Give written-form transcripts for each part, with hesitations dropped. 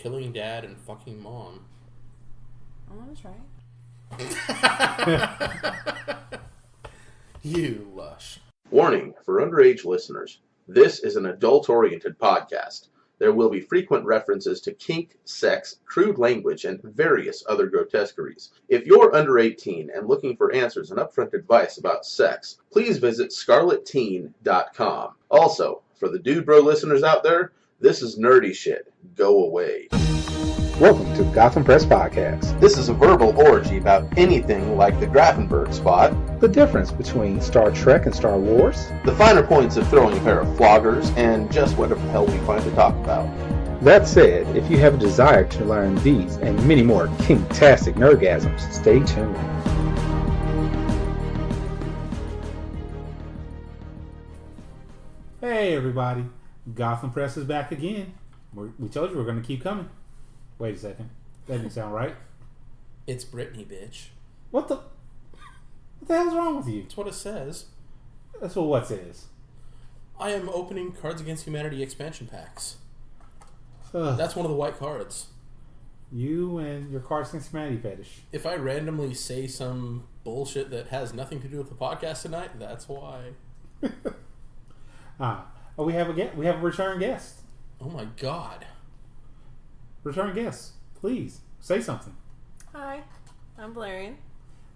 killing dad and fucking mom. I want to try. You lush. Warning for underage listeners. This is an adult-oriented podcast. There will be frequent references to kink, sex, crude language, and various other grotesqueries. If you're under 18 and looking for answers and upfront advice about sex, please visit scarletteen.com. Also, for the dude bro listeners out there, this is nerdy shit. Go away. Welcome to Gotham Press Podcast. This is a verbal orgy about anything like the Grafenberg spot, The difference between Star Trek and Star Wars, the finer points of throwing a pair of floggers, and just whatever the hell we find to talk about. That said, if you have a desire to learn these and many more kinktastic nerdgasms, stay tuned. Hey everybody, Gotham Press is back again. We told you we're going to keep coming. Wait a second, that didn't sound right. It's Britney, bitch. What the hell's wrong with you? That's what it says. That's what says. I am opening Cards Against Humanity expansion packs. Ugh. That's one of the white cards. You and your Cards Against Humanity fetish. If I randomly say some bullshit that has nothing to do with the podcast tonight, that's why. We have a return guest. Oh my god. Return guest, please say something. Hi, I'm Valerian.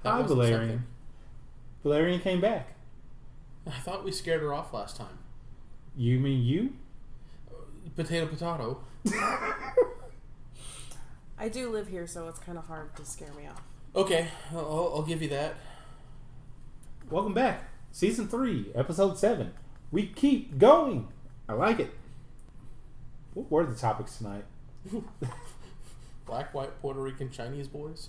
Hi, Valerian. Valerian came back. I thought we scared her off last time. You mean you? Potato. I do live here, so it's kind of hard to scare me off. Okay, I'll give you that. Welcome back. Season 3, Episode 7. We keep going. I like it. What were the topics tonight? Black, white, Puerto Rican, Chinese boys?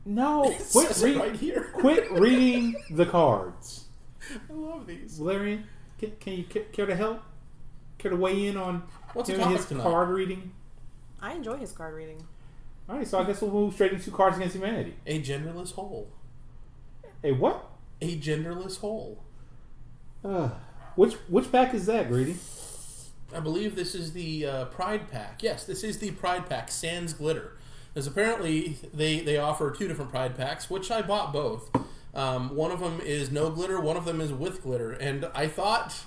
No. Quit right here. Quit reading the cards. I love these. Valerian, can you care to help? Care to weigh in on What's the his topic tonight? card reading? I enjoy his card reading. All right, so I guess we'll move straight into Cards Against Humanity. A genderless whole. A what? A genderless whole. Which pack is that, Greedy? I believe this is the Pride Pack. Yes, this is the Pride Pack, Sans Glitter. Because apparently they offer 2 different Pride Packs, which I bought both. One of them is no glitter, one of them is with glitter. And I thought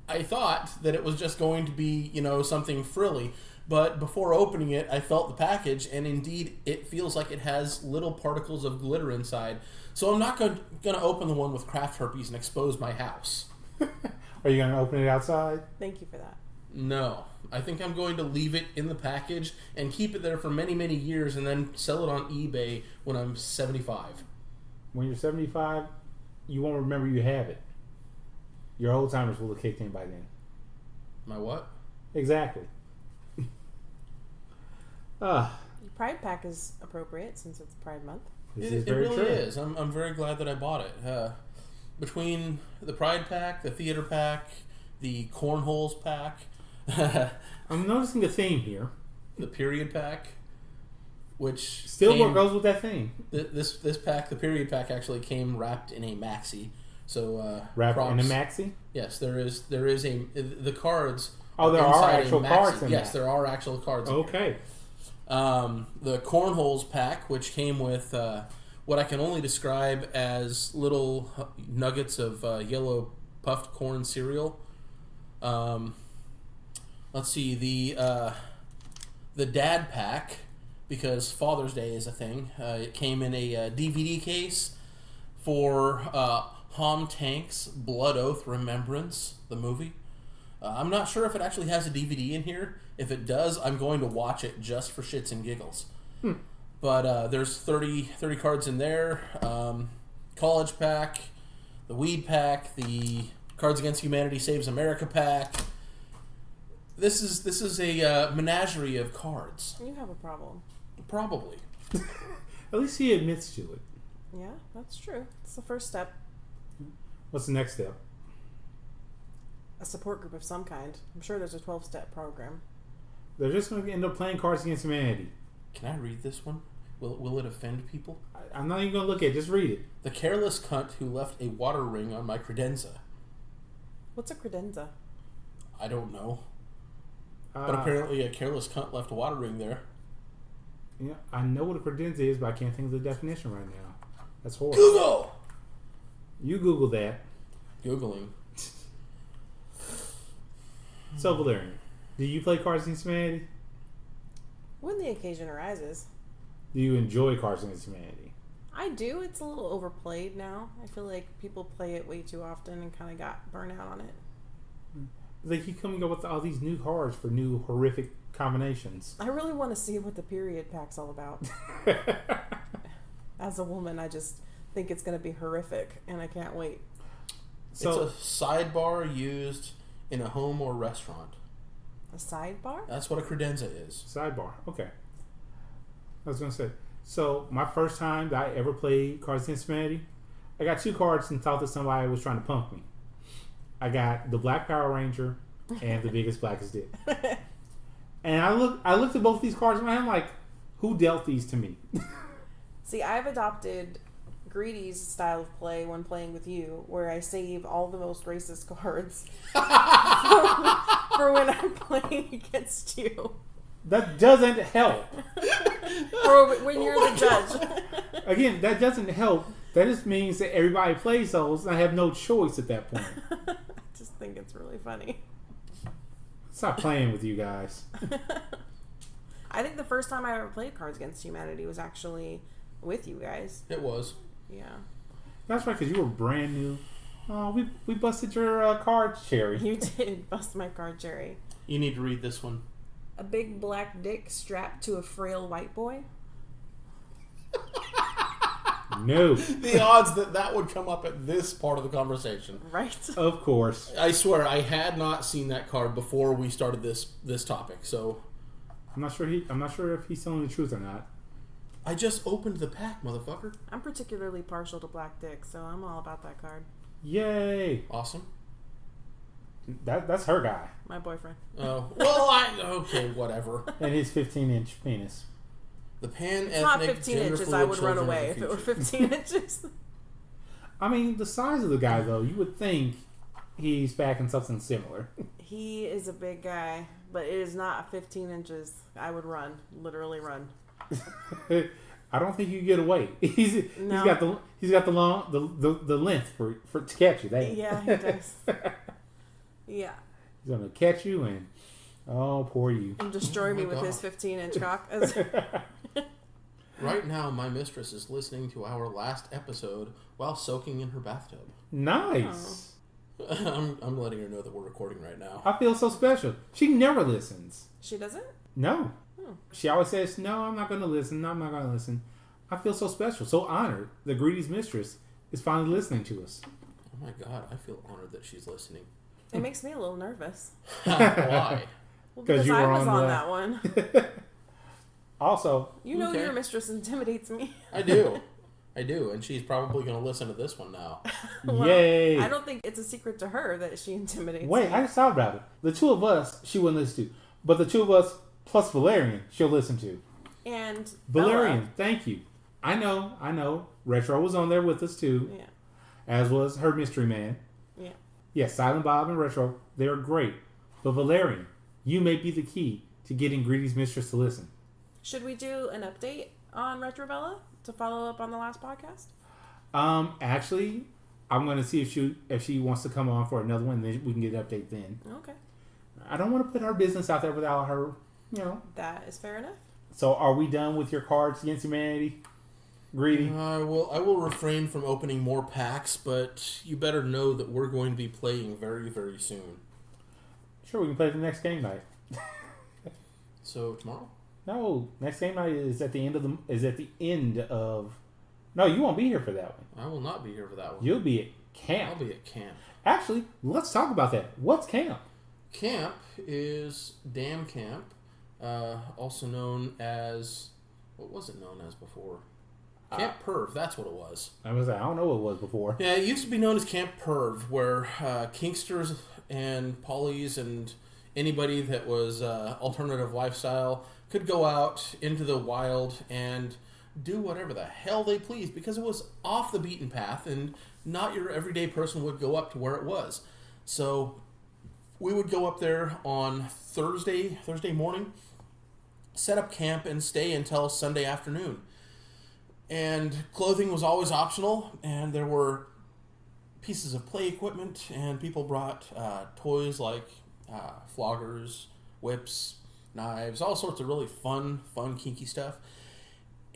that it was just going to be, something frilly. But before opening it, I felt the package, and indeed, it feels like it has little particles of glitter inside. So I'm not going to open the one with craft herpes and expose my house. Are you going to open it outside? Thank you for that. No. I think I'm going to leave it in the package and keep it there for many, many years and then sell it on eBay when I'm 75. When you're 75, you won't remember you have it. Your old timers will have kicked in by then. My what? Exactly. The Pride Pack is appropriate since it's Pride Month. It really is. I'm very glad that I bought it. Between the Pride Pack, the Theater Pack, the Cornholes Pack, I'm noticing a theme here. the Period Pack, which still what goes with that theme. This pack, the Period Pack, actually came wrapped in a maxi. So wrapped in a maxi? Yes, there is the cards. Oh, there are actual cards in that. Yes, there are actual cards. Okay. The Cornholes Pack, which came with what I can only describe as little nuggets of yellow puffed corn cereal. Let's see, the Dad Pack, because Father's Day is a thing. It came in a DVD case for Hom Tank's Blood Oath Remembrance, the movie. I'm not sure if it actually has a DVD in here. If it does, I'm going to watch it just for shits and giggles. But there's 30 cards in there. College Pack, the Weed Pack, the Cards Against Humanity Saves America Pack. This is a menagerie of cards. You have a problem. Probably. At least he admits to it. Yeah, that's true. It's the first step. What's the next step? A support group of some kind. I'm sure there's a 12-step program. They're just going to end up playing Cards Against Humanity. Can I read this one? Will it offend people? I'm not even going to look at it. Just read it. The careless cunt who left a water ring on my credenza. What's a credenza? I don't know. But apparently a careless cunt left a water ring there. Yeah, I know what a credenza is, but I can't think of the definition right now. That's horrible. Google! You Google that. Googling. So, Valerian, do you play Cards Against Humanity? When the occasion arises. Do you enjoy Cards Against Humanity? I do. It's a little overplayed now. I feel like people play it way too often and kind of got burnt out on it. They keep coming up with all these new cards for new horrific combinations. I really want to see what the period pack's all about. As a woman, I just think it's going to be horrific, and I can't wait. So, it's a sidebar used in a home or restaurant. A sidebar? That's what a credenza is. sidebar. Okay. I was going to say. So, my first time that I ever played Cards Against Humanity, I got 2 cards and thought that somebody was trying to punk me. I got the Black Power Ranger and the Biggest Blackest Dick. And I looked at both these cards and I'm like, who dealt these to me? See, I've adopted Greedy's style of play when playing with you, where I save all the most racist cards for when I'm playing against you. That doesn't help. Or when you're the judge. Again, that doesn't help. That just means that everybody plays those and I have no choice at that point. I just think it's really funny. Stop playing with you guys. I think the first time I ever played Cards Against Humanity was actually with you guys. It was. Yeah. That's right, because you were brand new. Oh, we busted your cards, Cherry. You did bust my card, Jerry. You need to read this one. A big black dick strapped to a frail white boy. No. The odds that would come up at this part of the conversation. Right. Of course. I swear, I had not seen that card before we started this topic, so... I'm not sure if he's telling the truth or not. I just opened the pack, motherfucker. I'm particularly partial to black dick, so I'm all about that card. Yay. Awesome. That's her guy. My boyfriend. Oh, well, okay, whatever. And his 15-inch penis. The pan-ethnic, It's not 15 inches. I would run away if it were 15 inches. I mean, the size of the guy, though, you would think he's packing something similar. He is a big guy, but it is not 15 inches. I would run. Literally run. I don't think you can get away. He's No. got the long the length for to catch you. Yeah, he does. Yeah. He's gonna catch you and poor you. And destroy me my with God. his 15-inch cock. Right now, my mistress is listening to our last episode while soaking in her bathtub. Nice. I'm letting her know that we're recording right now. I feel so special. She never listens. She doesn't? No. She always says, "No, I'm not going to listen. No, I'm not going to listen." I feel so special, so honored that Greedy's mistress is finally listening to us. Oh my God, I feel honored that she's listening. It makes me a little nervous. Why? Well, 'Cause because you I were was on on the- that one. Also, You know Okay. your mistress intimidates me. I do, and she's probably going to listen to this one now. Well, yay! I don't think it's a secret to her that she intimidates Wait, me. I just thought about it. The two of us, she wouldn't listen to, but the two of us plus Valerian, she'll listen to. And Valerian, thank you. I know. Retro was on there with us too, Bella. Yeah. as was her mystery man. Yeah. Yes, Silent Bob and Retro, they're great. But Valerian, you may be the key to getting Greedy's mistress to listen. Should we do an update on Retrovella to follow up on the last podcast? Actually, I'm going to see if she wants to come on for another one, and then we can get an update then. Okay. I don't want to put her business out there without her, That is fair enough. So, are we done with your Cards Against Humanity, Greedy? I will refrain from opening more packs, but you better know that we're going to be playing very, very soon. Sure, we can play the next game night. So tomorrow? No, next game night is at the end of. No, you won't be here for that one. I will not be here for that one. You'll be at camp. I'll be at camp. Actually, let's talk about that. What's camp? Camp is Dam Camp, also known as... What was it known as before? Camp Perv, that's what it was. I was like, I don't know what it was before. Yeah, it used to be known as Camp Perv, where kinksters and polys and anybody that was alternative lifestyle could go out into the wild and do whatever the hell they pleased, because it was off the beaten path and not your everyday person would go up to where it was. So we would go up there on Thursday morning, set up camp, and stay until Sunday afternoon. And clothing was always optional, and there were pieces of play equipment, and people brought toys like floggers, whips, knives, all sorts of really fun, kinky stuff.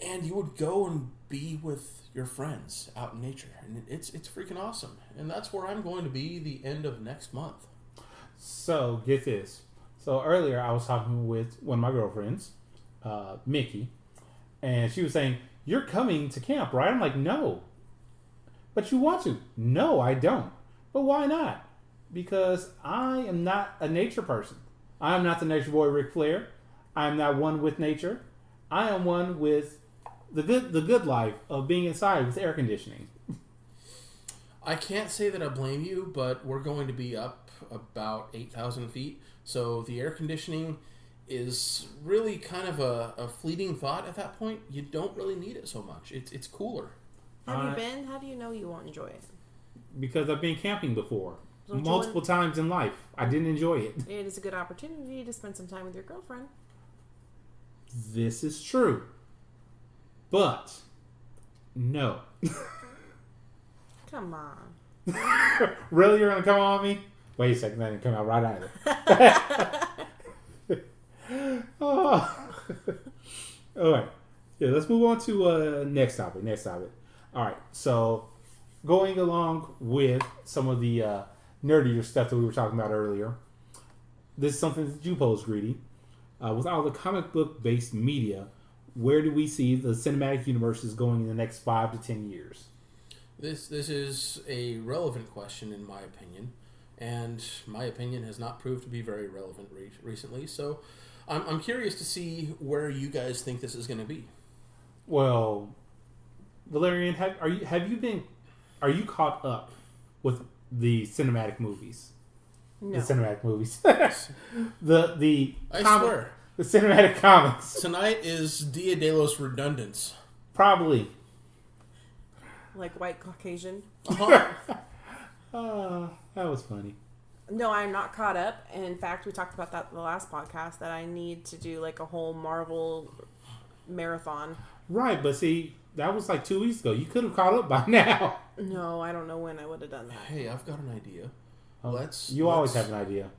And you would go and be with your friends out in nature, and it's freaking awesome. And that's where I'm going to be the end of next month. So get this. So earlier I was talking with one of my girlfriends, Mickey, and she was saying, "You're coming to camp, right?" I'm like, "No." "But you want to." "No, I don't." "But why not?" "Because I am not a nature person. I am not the nature boy Ric Flair. I am not one with nature. I am one with the good life of being inside with air conditioning. I can't say that I blame you, but we're going to be up about 8,000 feet, so the air conditioning is really kind of a fleeting thought at that point. You don't really need it so much. It's cooler. Have you been? How do you know you won't enjoy it? Because I've been camping before. So Multiple times in life. I didn't enjoy it. It is a good opportunity to spend some time with your girlfriend. This is true. But, no. Come on. Really? You're going to come on me? Wait a second, that didn't come out right either. Oh. All right. Yeah, let's move on to next topic. All right. So, going along with some of the nerdier stuff that we were talking about earlier, this is something that you posed, Greedy. With all the comic book based media, where do we see the cinematic universes going in the next 5 to 10 years? This is a relevant question, in my opinion, and my opinion has not proved to be very relevant recently. So, I'm curious to see where you guys think this is going to be. Well, Valerian, are you caught up with the cinematic movies? No. The cinematic movies. I swear. The cinematic comics. Tonight is Dia de los Redundants. Probably. Like white Caucasian? Uh-huh. That was funny. No, I'm not caught up. And in fact, we talked about that in the last podcast, that I need to do like a whole Marvel marathon. Right, but see, that was like 2 weeks ago. You could have caught up by now. No, I don't know when I would have done that. Hey, I've got an idea. You always have an idea.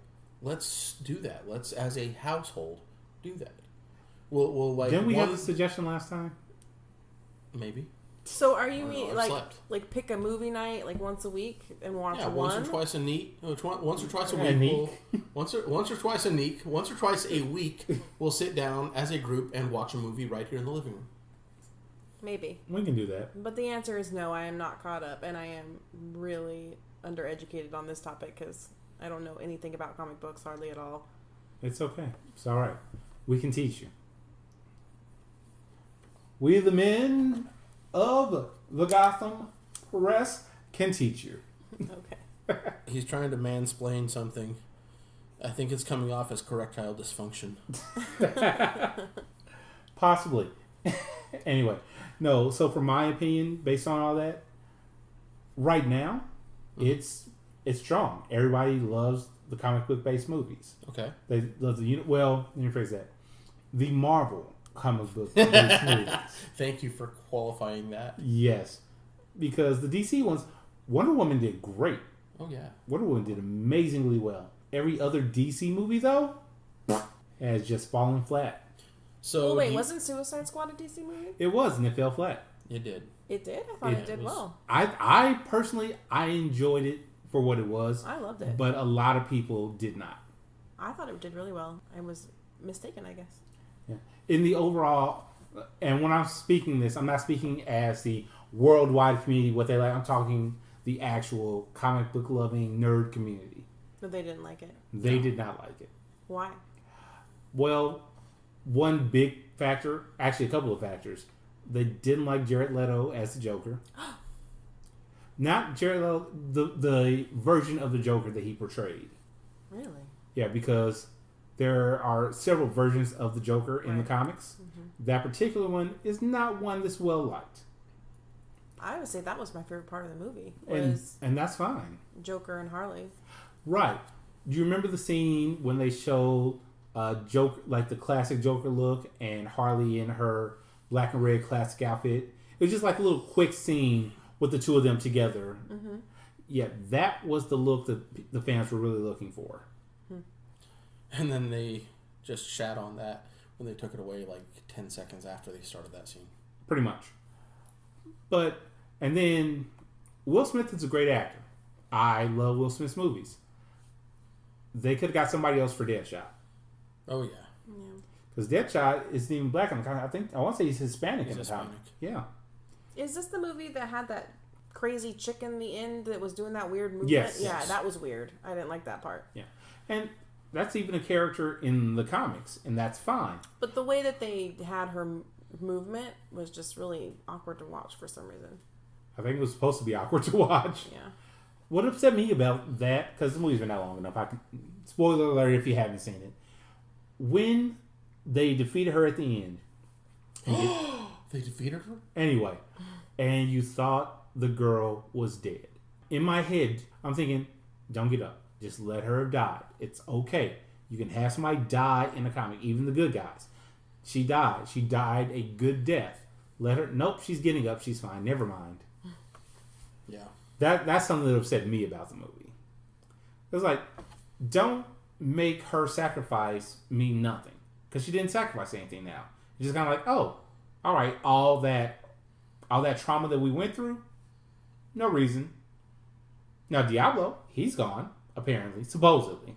Let's do that. Let's, as a household, do that. We'll like. Didn't we have a suggestion last time? Maybe. So are you like pick a movie night like once a week and watch one? Once or twice a week. Once or twice a week. Once or twice a week, we'll sit down as a group and watch a movie right here in the living room. Maybe. We can do that. But the answer is no, I am not caught up, and I am really undereducated on this topic because I don't know anything about comic books hardly at all. It's okay. It's all right. We can teach you. We, the men of the Gotham Press, can teach you. Okay. He's trying to mansplain something. I think it's coming off as correctile dysfunction. Possibly. Anyway, no. So, for my opinion, based on all that, right now, it's strong. Everybody loves the comic book based movies. Okay. They love well. Let me phrase that. The Marvel comic book based movies. Thank you for qualifying that. Yes, because the DC ones, Wonder Woman did great. Oh yeah. Wonder Woman did amazingly well. Every other DC movie though has just fallen flat. So wait, wasn't Suicide Squad a DC movie? It was, and it fell flat. It did. It did? I thought it did well. I personally, I enjoyed it for what it was. I loved it. But a lot of people did not. I thought it did really well. I was mistaken, I guess. Yeah. In the overall, and when I'm speaking this, I'm not speaking as the worldwide community, what they like. I'm talking the actual comic book loving nerd community. But they didn't like it. They did not like it. Why? Well, one big factor, actually a couple of factors. They didn't like Jared Leto as the Joker. Not Jared Leto, the version of the Joker that he portrayed. Really? Yeah, because there are several versions of the Joker in the comics. Mm-hmm. That particular one is not one that's well liked. I would say that was my favorite part of the movie. And that's fine. Joker and Harley. Right. Do you remember the scene when they showed Joker, like the classic Joker look, and Harley in her black and red classic outfit? It was just like a little quick scene with the two of them together. Mm-hmm. Yeah, that was the look that the fans were really looking for. And then they just shat on that when they took it away like 10 seconds after they started that scene. Pretty much. But, and then Will Smith is a great actor. I love Will Smith's movies. They could have got somebody else for Deadshot. Oh, yeah. Because Deadshot isn't even black on the comic. I want to say he's Hispanic in the comic. Hispanic. Yeah. Is this the movie that had that crazy chick in the end that was doing that weird movement? Yes. Yeah, that was weird. I didn't like that part. Yeah. And that's even a character in the comics, and that's fine. But the way that they had her movement was just really awkward to watch for some reason. I think it was supposed to be awkward to watch. Yeah. What upset me about that, because the movie's been out long enough, spoiler alert if you haven't seen it. When they defeated her at the end. They defeated her? Anyway, and you thought the girl was dead. In my head, I'm thinking, don't get up. Just let her have died. It's okay. You can have somebody die in the comic, even the good guys. She died. She died a good death. Let her. Nope, she's getting up. She's fine. Never mind. Yeah. That's something that upset me about the movie. It was like, don't make her sacrifice mean nothing. Because she didn't sacrifice anything now. It's just kind of like, oh, all right, all that trauma that we went through, no reason. Now, Diablo, he's gone, apparently, supposedly.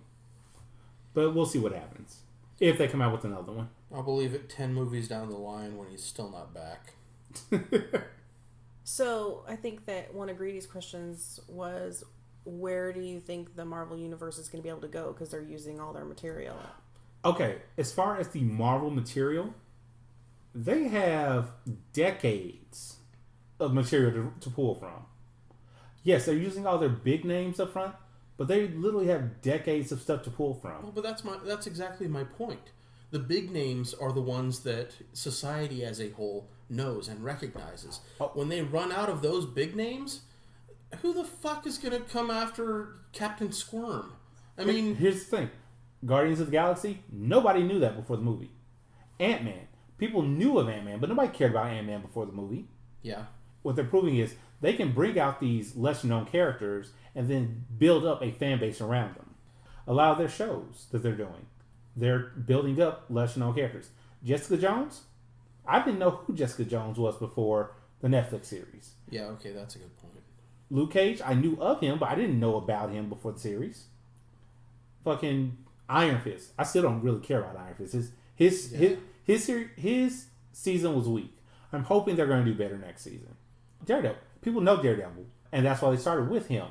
But we'll see what happens. If they come out with another one. I'll believe it 10 movies down the line when he's still not back. So, I think that one of Greedy's questions was, where do you think the Marvel Universe is going to be able to go? Because they're using all their material. Okay, as far as the Marvel material, they have decades of material to pull from. Yes, they're using all their big names up front, but they literally have decades of stuff to pull from. Well, but that's exactly my point. The big names are the ones that society as a whole knows and recognizes. When they run out of those big names, who the fuck is going to come after Captain Squirm? I mean... Here's the thing. Guardians of the Galaxy, nobody knew that before the movie. Ant-Man. People knew of Ant-Man, but nobody cared about Ant-Man before the movie. Yeah. What they're proving is they can bring out these lesser-known characters and then build up a fan base around them. A lot of their shows that they're doing, they're building up lesser-known characters. Jessica Jones? I didn't know who Jessica Jones was before the Netflix series. Yeah, okay, that's a good point. Luke Cage, I knew of him, but I didn't know about him before the series. Fucking Iron Fist. I still don't really care about Iron Fist. His season was weak. I'm hoping they're going to do better next season. Daredevil. People know Daredevil, and that's why they started with him.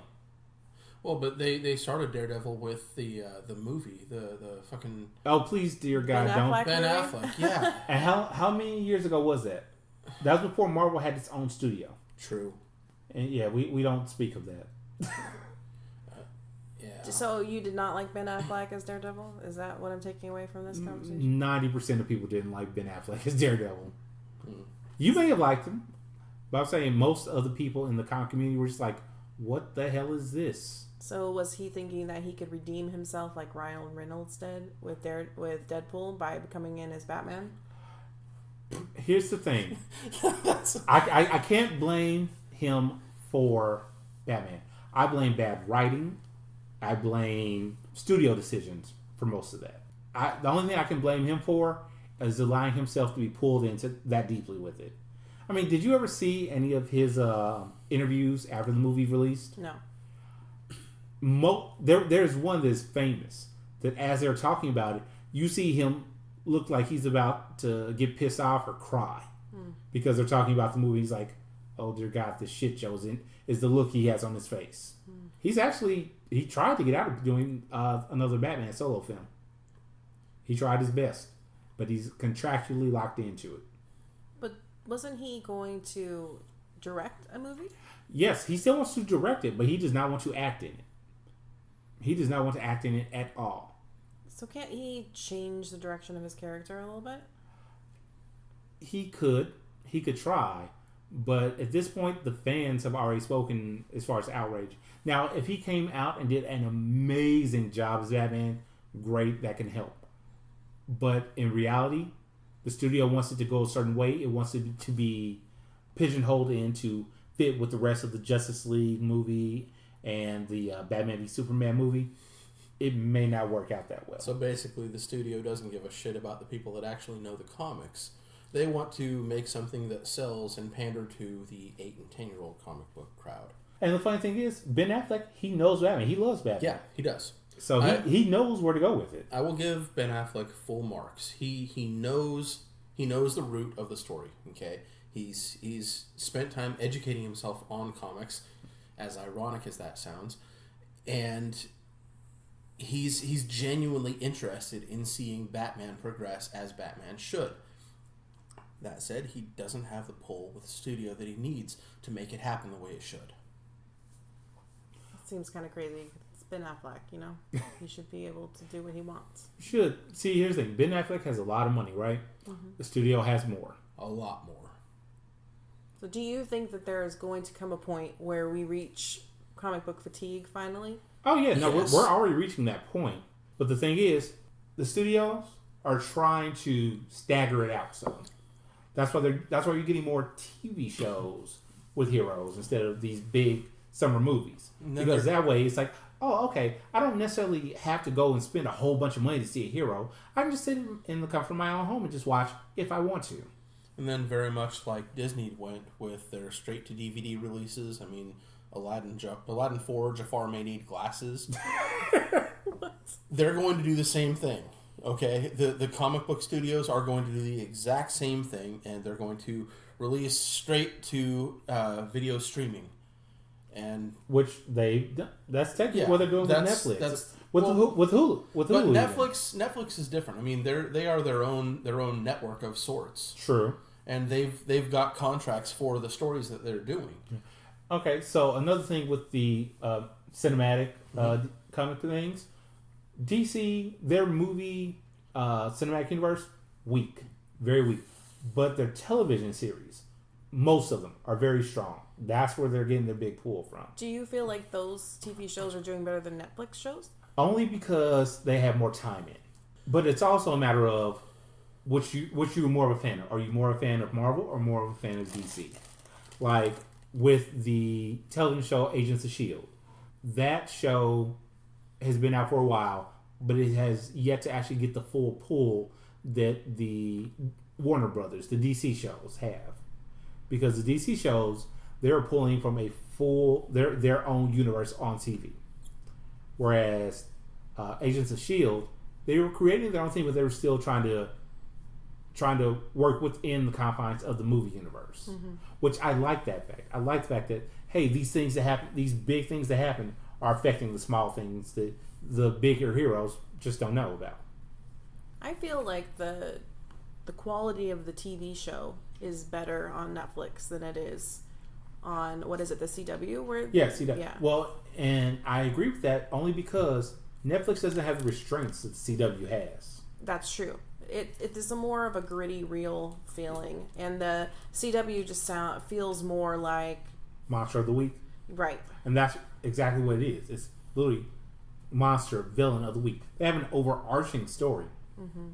Well, but they started Daredevil with the movie, the fucking... Oh, please, dear God, don't... Ben Affleck, yeah. And how many years ago was that? That was before Marvel had its own studio. True. And yeah, we don't speak of that. Yeah. So you did not like Ben Affleck as Daredevil? Is that what I'm taking away from this conversation? 90% of people didn't like Ben Affleck as Daredevil. You may have liked him, but I'm saying most of the people in the comic community were just like, what the hell is this? So was he thinking that he could redeem himself like Ryan Reynolds did with Deadpool by becoming in as Batman? Here's the thing. I can't blame him for Batman. I blame bad writing. I blame studio decisions for most of that. The only thing I can blame him for is allowing himself to be pulled into that deeply with it. I mean, did you ever see any of his interviews after the movie released? No. There's one that's famous that as they're talking about it, you see him look like he's about to get pissed off or cry because they're talking about the movie. He's like, oh dear God, this shit shows in is the look he has on his face. He tried to get out of doing another Batman solo film. He tried his best, but he's contractually locked into it. But wasn't he going to direct a movie? Yes, he still wants to direct it, but he does not want to act in it. He does not want to act in it at all. So can't he change the direction of his character a little bit? He could try, But at this point, the fans have already spoken as far as outrage. Now, if he came out and did an amazing job as Batman, great, that can help. But in reality, the studio wants it to go a certain way. It wants it to be pigeonholed in to fit with the rest of the Justice League movie and the Batman v Superman movie. It may not work out that well. So basically, the studio doesn't give a shit about the people that actually know the comics. They want to make something that sells and pander to the 8 and 10-year-old comic book crowd. And the funny thing is, Ben Affleck, he knows Batman. He loves Batman. Yeah, he does. So he knows where to go with it. I will give Ben Affleck full marks. He knows the root of the story. Okay, he's spent time educating himself on comics, as ironic as that sounds, and he's genuinely interested in seeing Batman progress as Batman should. That said, he doesn't have the pull with the studio that he needs to make it happen the way it should. Seems kind of crazy. It's Ben Affleck, you know? He should be able to do what he wants. Should. See, here's the thing. Ben Affleck has a lot of money, right? Mm-hmm. The studio has more. A lot more. So do you think that there is going to come a point where we reach comic book fatigue finally? Oh, yeah. No, yes. we're already reaching that point. But the thing is, the studios are trying to stagger it out some. That's why you're getting more TV shows with heroes instead of these big summer movies. Because that way it's like, oh, okay, I don't necessarily have to go and spend a whole bunch of money to see a hero. I can just sit in the comfort of my own home and just watch if I want to. And then very much like Disney went with their straight-to-DVD releases. I mean, Aladdin 4, Jafar may need glasses. They're going to do the same thing. Okay, the comic book studios are going to do the exact same thing, and they're going to release straight to video streaming, and which that's technically what they're doing with Netflix. With Hulu. But Netflix is different. I mean, they are their own network of sorts. True, and they've got contracts for the stories that they're doing. Okay, so another thing with the cinematic comic things. DC, their movie cinematic universe, weak. Very weak. But their television series, most of them, are very strong. That's where they're getting their big pull from. Do you feel like those TV shows are doing better than Netflix shows? Only because they have more time in. But it's also a matter of which you're more of a fan of. Are you more a fan of Marvel or more of a fan of DC? Like with the television show Agents of S.H.I.E.L.D. That show has been out for a while, but it has yet to actually get the full pull that the Warner Brothers, the DC shows, have. Because the DC shows, they're pulling from a full their own universe on TV. Whereas Agents of S.H.I.E.L.D., they were creating their own thing, but they were still trying to work within the confines of the movie universe. Mm-hmm. Which I like that fact. I like the fact that, hey, these things that happen, these big things that happen, are affecting the small things that the bigger heroes just don't know about. I feel like the quality of the TV show is better on Netflix than it is on, what is it, the CW? CW. Yeah. Well, and I agree with that only because Netflix doesn't have the restraints that CW has. That's true. It is a more of a gritty, real feeling, and the CW just feels more like Monster of the Week. Right. And that's exactly what it is. It's literally monster, villain of the week. They have an overarching story. Mm-hmm.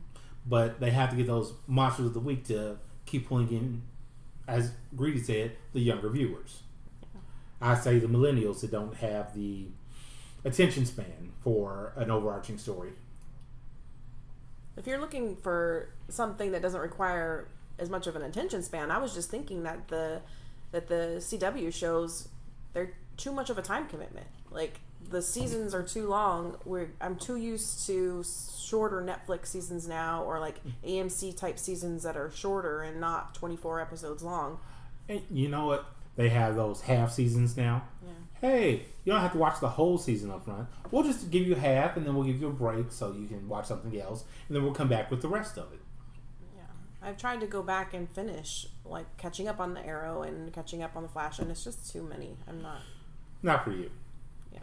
But they have to get those monsters of the week to keep pulling in, as Greedy said, the younger viewers. Yeah. I say the millennials that don't have the attention span for an overarching story. If you're looking for something that doesn't require as much of an attention span, I was just thinking that the CW shows, they're too much of a time commitment. Like, the seasons are too long. I'm too used to shorter Netflix seasons now, or like AMC type seasons that are shorter and not 24 episodes long. And you know what? They have those half seasons now. Yeah. Hey, you don't have to watch the whole season up front. We'll just give you half, and then we'll give you a break so you can watch something else, and then we'll come back with the rest of it. Yeah, I've tried to go back and finish, like catching up on the Arrow and catching up on the Flash, and it's just too many. I'm not for you. Yeah.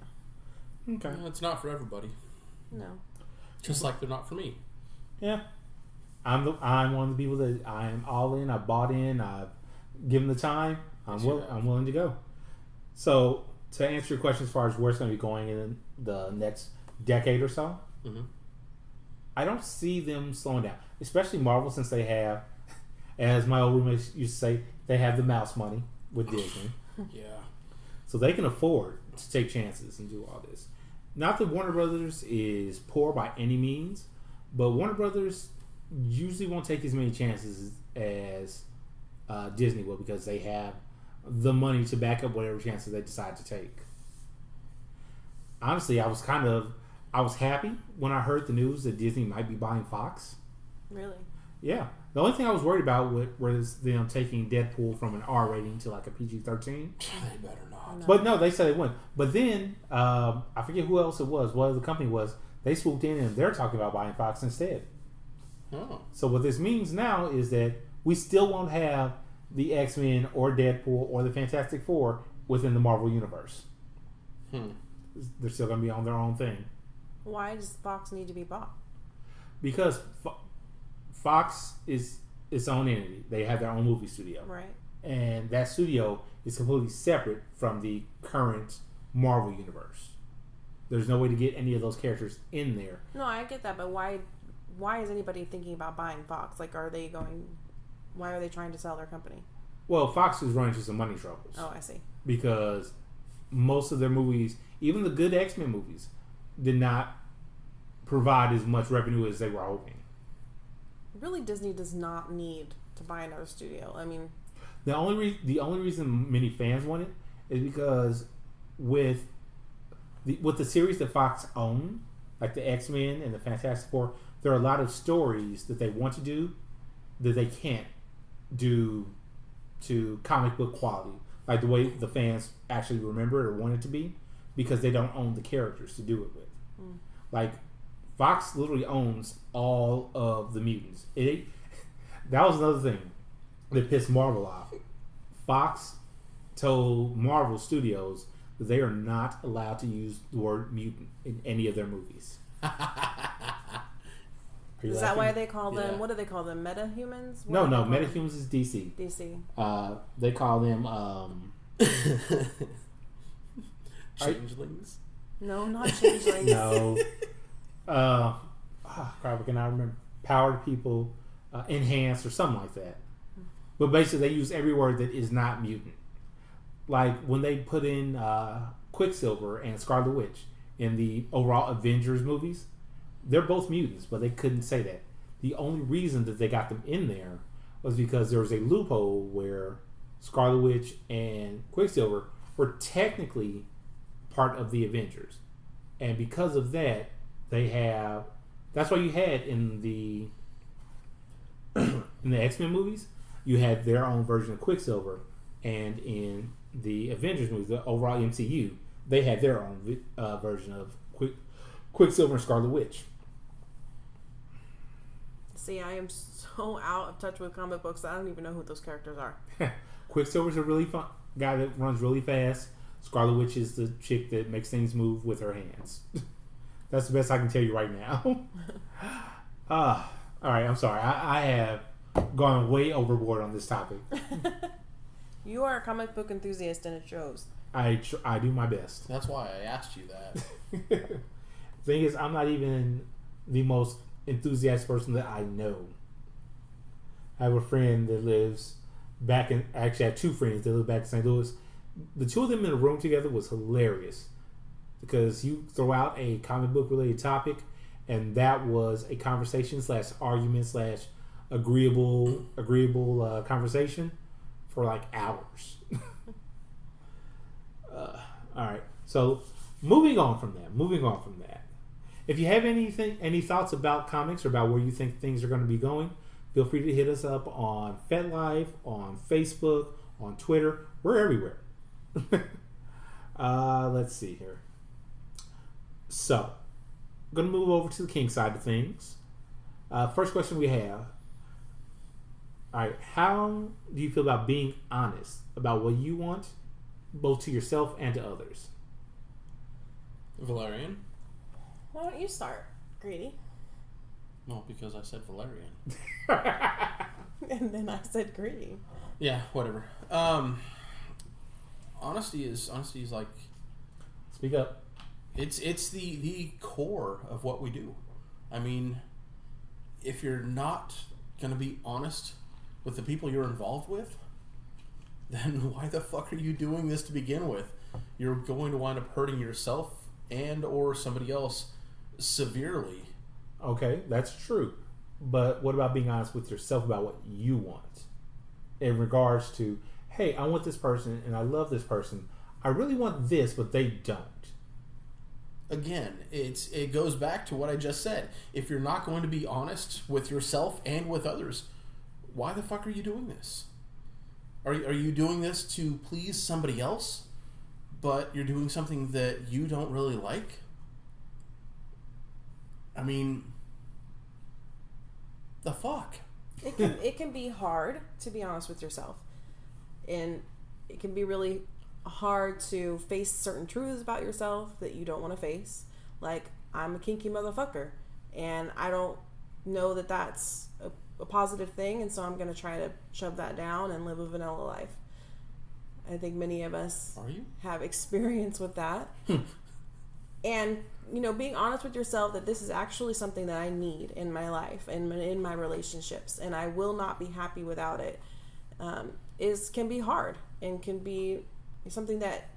Okay. Well, it's not for everybody. No. Just like they're not for me. Yeah. I'm one of the people that I'm all in. I bought in. I've given the time, I'm willing to go. So to answer your question as far as where it's going to be going in the next decade or so, I don't see them slowing down, especially Marvel, since they have, as my old roommate used to say, they have the mouse money with Disney. Yeah. So they can afford to take chances and do all this. Not that Warner Brothers is poor by any means, but Warner Brothers usually won't take as many chances as Disney will, because they have the money to back up whatever chances they decide to take. Honestly, I was happy when I heard the news that Disney might be buying Fox. Really? Yeah. The only thing I was worried about was them taking Deadpool from an R rating to like a PG-13. They better not. No. But no, they said they wouldn't. But then, I forget who else it was, what the company was, they swooped in and they're talking about buying Fox instead. Oh. So what this means now is that we still won't have the X-Men or Deadpool or the Fantastic Four within the Marvel Universe. They're still going to be on their own thing. Why does Fox need to be bought? Because Fox is its own entity. They have their own movie studio. Right. And that studio is completely separate from the current Marvel Universe. There's no way to get any of those characters in there. No, I get that, but why is anybody thinking about buying Fox? Like, why are they trying to sell their company? Well, Fox is running into some money troubles. Oh, I see. Because most of their movies, even the good X-Men movies, did not provide as much revenue as they were hoping. Really, Disney does not need to buy another studio. I mean, the only reason many fans want it is because with the series that Fox own, like the X-Men and the Fantastic Four, there are a lot of stories that they want to do that they can't do to comic book quality, like the way the fans actually remember it or want it to be, because they don't own the characters to do it with. Like, Fox literally owns all of the mutants. That was another thing that pissed Marvel off. Fox told Marvel Studios that they are not allowed to use the word mutant in any of their movies. Is that why they call them? What do they call them? Metahumans? No, Metahumans is DC. DC. They call them Changelings. No, not changelings. No. Crap, I cannot remember. Powered people, enhanced, or something like that. But basically, they use every word that is not mutant. Like when they put in Quicksilver and Scarlet Witch in the overall Avengers movies, they're both mutants, but they couldn't say that. The only reason that they got them in there was because there was a loophole where Scarlet Witch and Quicksilver were technically part of the Avengers. And because of that, that's why you had in the X-Men movies, you had their own version of Quicksilver, and in the Avengers movies, the overall MCU, they had their own version of Quicksilver and Scarlet Witch. See, I am so out of touch with comic books that I don't even know who those characters are. Quicksilver's a really fun guy that runs really fast. Scarlet Witch is the chick that makes things move with her hands. That's the best I can tell you right now. All right, I'm sorry. I have gone way overboard on this topic. You are a comic book enthusiast, and it shows. I do my best. That's why I asked you that. Thing is, I'm not even the most enthusiastic person that I know. I have a friend that lives back in... Actually, I have two friends that live back in St. Louis. The two of them in a room together was hilarious, because you throw out a comic book related topic, and that was a conversation / argument / agreeable conversation for like hours. All right, so moving on from that. If you have any thoughts about comics or about where you think things are going to be going, feel free to hit us up on FetLife, on Facebook, on Twitter. We're everywhere. Let's see here. So, I'm going to move over to the kink side of things. First question we have. All right, how do you feel about being honest about what you want, both to yourself and to others? Valerian? Why don't you start, Greedy? Well, because I said Valerian. And then I said Greedy. Yeah, whatever. Honesty is like, Speak up. it's the core of what we do. I mean, if you're not going to be honest with the people you're involved with, then why the fuck are you doing this to begin with? You're going to wind up hurting yourself and or somebody else severely. Okay, that's true. But what about being honest with yourself about what you want? In regards to, hey, I want this person and I love this person. I really want this, but they don't. Again, it goes back to what I just said. If you're not going to be honest with yourself and with others, why the fuck are you doing this? Are you doing this to please somebody else, but you're doing something that you don't really like? I mean, the fuck? It can be hard to be honest with yourself, and it can be really hard to face certain truths about yourself that you don't want to face. Like, I'm a kinky motherfucker, and I don't know that that's a positive thing, and so I'm going to try to shove that down and live a vanilla life. I think many of us have experience with that. And, being honest with yourself that this is actually something that I need in my life and in my relationships, and I will not be happy without it, can be hard and can be something that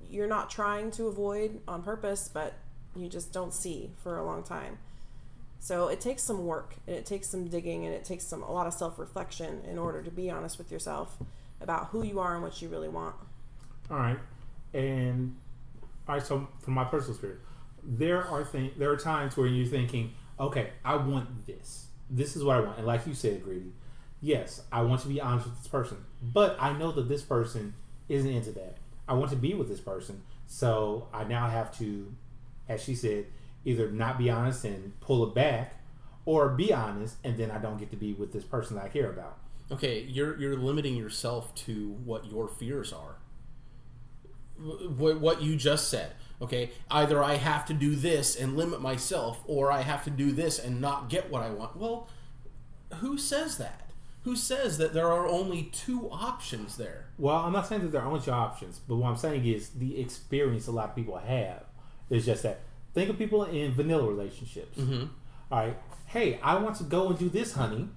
you're not trying to avoid on purpose, but you just don't see for a long time. So it takes some work, and it takes some digging, and it takes a lot of self-reflection in order to be honest with yourself about who you are and what you really want. All right. So from my personal experience, there are times where you're thinking, okay, I want this. This is what I want. And like you said, Greedy, yes, I want to be honest with this person, but I know that this person isn't into that. I want to be with this person, so I now have to, as she said, either not be honest and pull it back, or be honest and then I don't get to be with this person that I care about. Okay, you're limiting yourself to what your fears are. What you just said. Okay, either I have to do this and limit myself, or I have to do this and not get what I want. Well, who says that? Who says that there are only two options there? Well, I'm not saying that there are only two options, but what I'm saying is the experience a lot of people have is just that. Think of people in vanilla relationships. Mm-hmm. All right, hey, I want to go and do this, honey.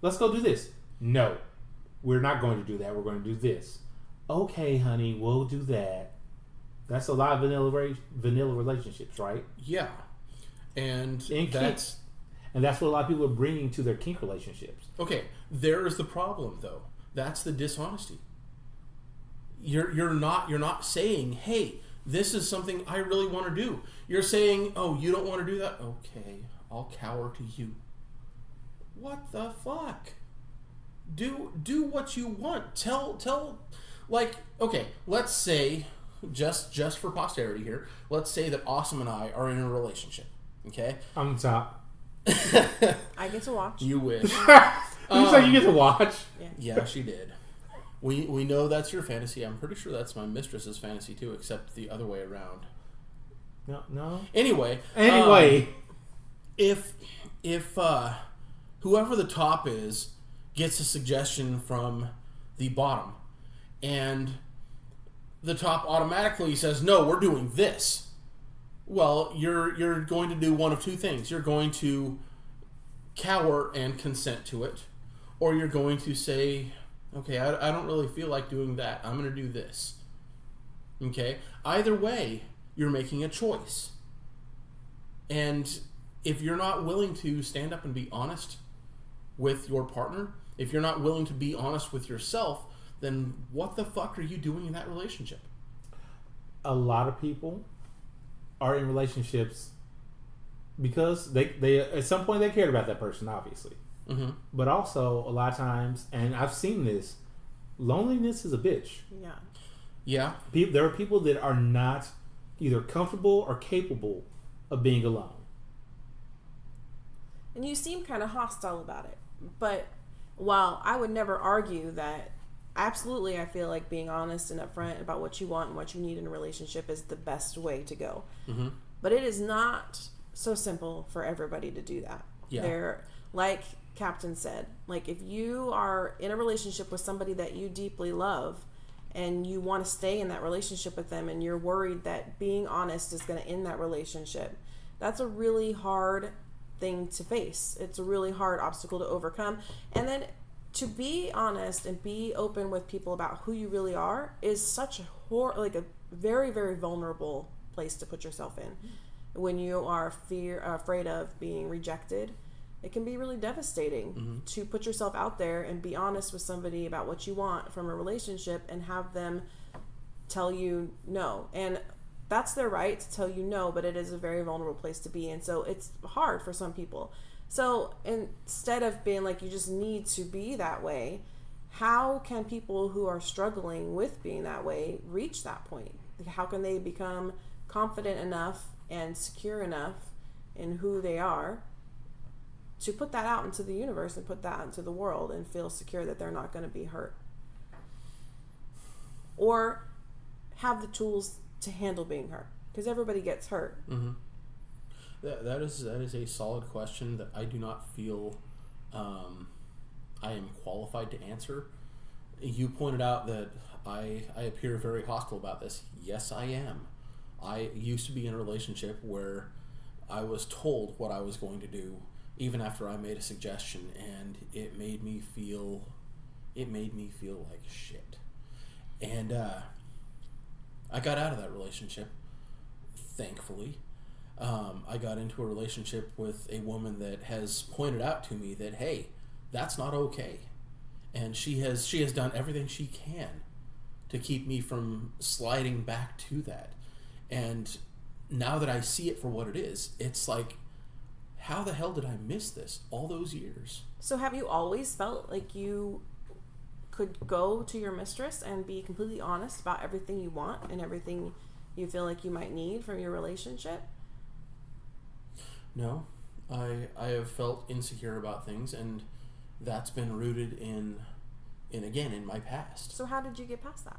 Let's go do this. No, we're not going to do that. We're going to do this. Okay, honey, we'll do that. That's a lot of vanilla relationships, right? Yeah, and that's what a lot of people are bringing to their kink relationships. Okay, there is the problem though. That's the dishonesty. You're not saying, hey, this is something I really want to do. You're saying, oh, you don't want to do that? Okay, I'll cower to you. What the fuck? Do what you want. Tell like, okay, let's say, just for posterity here, let's say that Awesome and I are in a relationship. Okay? I'm the top. I get to watch. You wish. You say you get to watch? Yeah, she did. We know that's your fantasy. I'm pretty sure that's my mistress's fantasy too, except the other way around. No. Anyway, if whoever the top is gets a suggestion from the bottom, and the top automatically says, no, we're doing this. Well, you're going to do one of two things. You're going to cower and consent to it, or you're going to say, okay, I don't really feel like doing that. I'm going to do this. Okay? Either way, you're making a choice. And if you're not willing to stand up and be honest with your partner, if you're not willing to be honest with yourself, then what the fuck are you doing in that relationship? A lot of people are in relationships because they at some point they cared about that person, obviously. Mm-hmm. But also, a lot of times, and I've seen this, loneliness is a bitch. Yeah. There are people that are not either comfortable or capable of being alone. And you seem kind of hostile about it. But while I would never argue that, absolutely, I feel like being honest and upfront about what you want and what you need in a relationship is the best way to go. Mm-hmm. But it is not so simple for everybody to do that. Yeah. They're like Captain said. Like, if you are in a relationship with somebody that you deeply love and you want to stay in that relationship with them and you're worried that being honest is going to end that relationship, that's a really hard thing to face. It's a really hard obstacle to overcome. And then to be honest and be open with people about who you really are is such a very, very vulnerable place to put yourself in. When you are afraid of being rejected, it can be really devastating to put yourself out there and be honest with somebody about what you want from a relationship and have them tell you no. And that's their right to tell you no, but it is a very vulnerable place to be. And so it's hard for some people. So instead of being like, you just need to be that way, how can people who are struggling with being that way reach that point? How can they become confident enough and secure enough in who they are to put that out into the universe and put that into the world and feel secure that they're not going to be hurt? Or have the tools to handle being hurt, because everybody gets hurt. That is a solid question that I do not feel I am qualified to answer. You pointed out that I appear very hostile about this. Yes, I am. I used to be in a relationship where I was told what I was going to do even after I made a suggestion, and it made me feel like shit. And I got out of that relationship, thankfully. I got into a relationship with a woman that has pointed out to me that, hey, that's not okay. And she has done everything she can to keep me from sliding back to that. And now that I see it for what it is, it's like, how the hell did I miss this all those years? So have you always felt like you could go to your mistress and be completely honest about everything you want and everything you feel like you might need from your relationship? No. I have felt insecure about things, and that's been rooted in my past. So how did you get past that?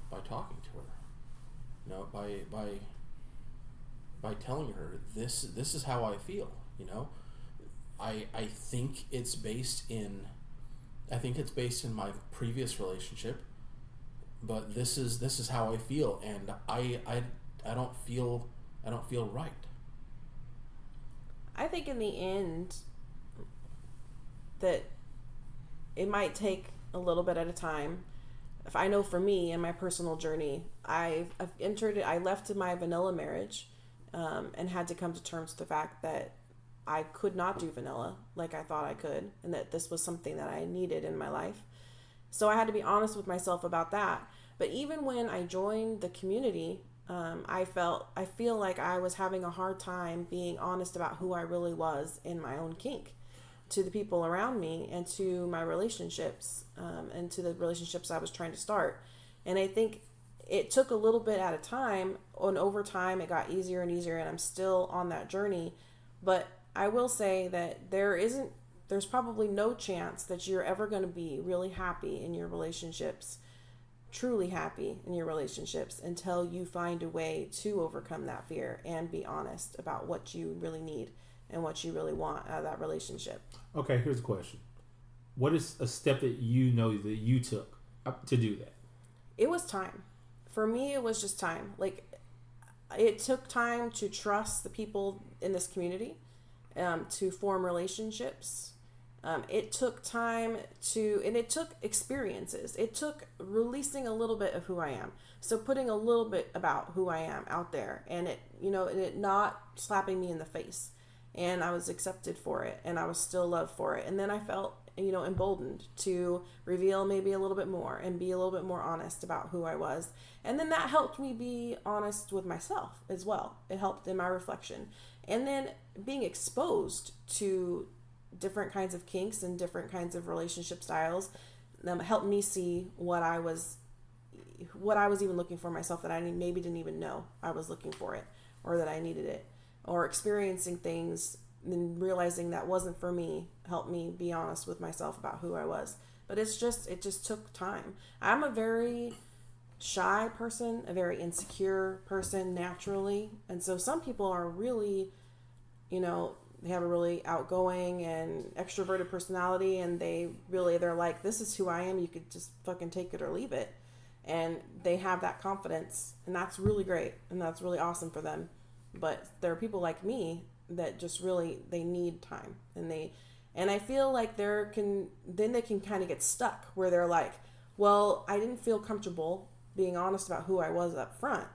By talking to her. No, by telling her this is how I feel, you know. I think it's based in my previous relationship, but this is how I feel, and I don't feel right. I think in the end that it might take a little bit at a time. If I know for me in my personal journey, I left my vanilla marriage and had to come to terms with the fact that I could not do vanilla like I thought I could, and that this was something that I needed in my life. So I had to be honest with myself about that. But even when I joined the community, I feel like I was having a hard time being honest about who I really was in my own kink to the people around me and to my relationships and to the relationships I was trying to start. And I think it took a little bit at a time, and over time it got easier and easier, and I'm still on that journey. But I will say that there's probably no chance that you're ever going to be really happy in your relationships, truly happy in your relationships, until you find a way to overcome that fear and be honest about what you really need and what you really want out of that relationship. Okay, here's a question. What is a step that you know that you took to do that? It was time. For me, it was just time. Like, it took time to trust the people in this community, to form relationships. It took time and it took experiences. It took releasing a little bit of who I am. So putting a little bit about who I am out there, and it not slapping me in the face. And I was accepted for it, and I was still loved for it. And then I felt, emboldened to reveal maybe a little bit more and be a little bit more honest about who I was. And then that helped me be honest with myself as well. It helped in my reflection. And then being exposed to different kinds of kinks and different kinds of relationship styles helped me see what I was even looking for myself, that I maybe didn't even know I was looking for it, or that I needed it, or experiencing things and realizing that wasn't for me helped me be honest with myself about who I was. But it just took time. I'm a very shy person, a very insecure person naturally, and so some people are really, they have a really outgoing and extroverted personality, and they're like, this is who I am. You could just fucking take it or leave it. And they have that confidence, and that's really great, and that's really awesome for them. But there are people like me that just really, they need time, and I feel like they can kind of get stuck where they're like, well, I didn't feel comfortable being honest about who I was up front,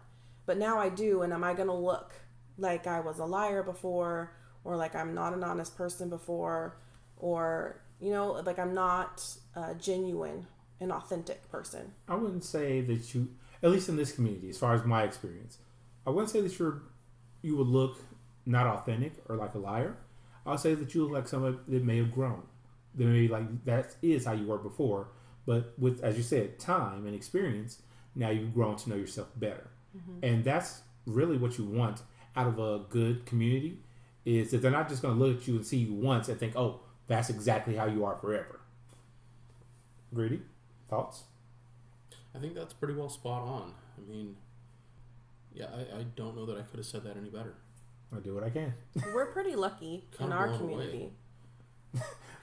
but now I do, and am I going to look like I was a liar before, or like I'm not an honest person before, or, like I'm not genuine, an authentic person? I wouldn't say that you, at least in this community, as far as my experience, I wouldn't say that you would look not authentic or like a liar. I'll say that you look like somebody that may have grown. That may like that is how you were before, but with, as you said, time and experience, now you've grown to know yourself better. Mm-hmm. And that's really what you want out of a good community, is that they're not just going to look at you and see you once and think, oh, that's exactly how you are forever. Greedy? Thoughts? I think that's pretty well spot on. I mean, yeah, I don't know that I could have said that any better. I'll do what I can. We're pretty lucky in our community.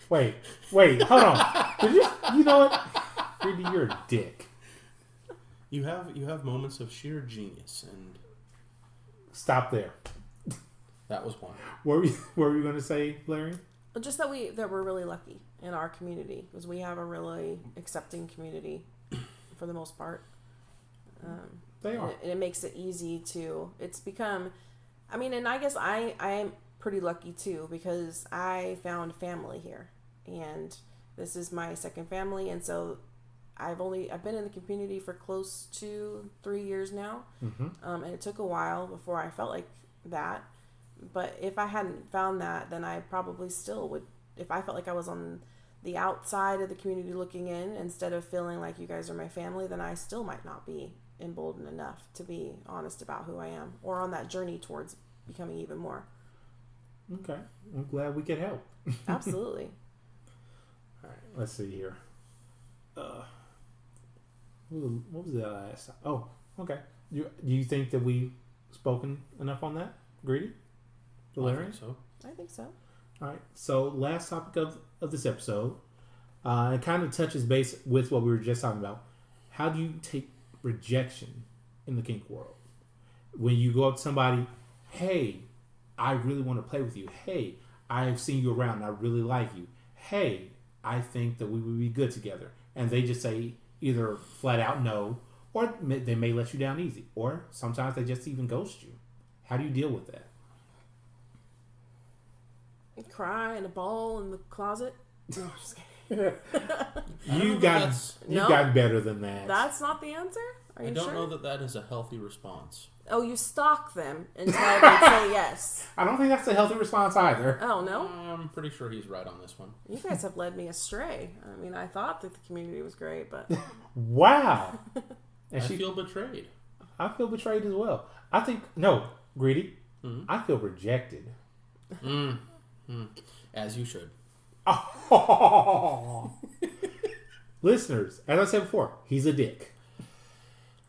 Wait, hold on. You know what? Greedy, you're a dick. You have moments of sheer genius, and stop there. That was one. What were you going to say, Larry? Just that we're really lucky in our community, because we have a really accepting community for the most part. They are. And it makes it easy to. It's become. I mean, and I guess I am pretty lucky too, because I found family here, and this is my second family, and so I've been in the community for close to 3 years now, mm-hmm. And it took a while before I felt like that. But if I hadn't found that, then I probably still would. If I felt like I was on the outside of the community looking in, instead of feeling like you guys are my family, then I still might not be emboldened enough to be honest about who I am, or on that journey towards becoming even more. Okay, I'm glad we could help. Absolutely. All right, let's see here. What was that last time? Oh, okay. Do you think that we've spoken enough on that, Greedy? I think so. I think so. All right. So last topic of this episode, it kind of touches base with what we were just talking about. How do you take rejection in the kink world? When you go up to somebody, hey, I really want to play with you. Hey, I've seen you around and I really like you. Hey, I think that we would be good together. And they just say either flat out no, or they may let you down easy. Or sometimes they just even ghost you. How do you deal with that? Cry in a ball in the closet. No, I'm just kidding. You've gotten better than that. That's not the answer? Are you I don't sure? know that is a healthy response. Oh, you stalk them until they say yes. I don't think that's a healthy response either. Oh, no? I'm pretty sure he's right on this one. You guys have led me astray. I mean, I thought that the community was great, but... Wow. And I feel betrayed. I feel betrayed as well. I think... No, Greedy. Mm-hmm. I feel rejected. As you should. Oh. Listeners, as I said before, he's a dick.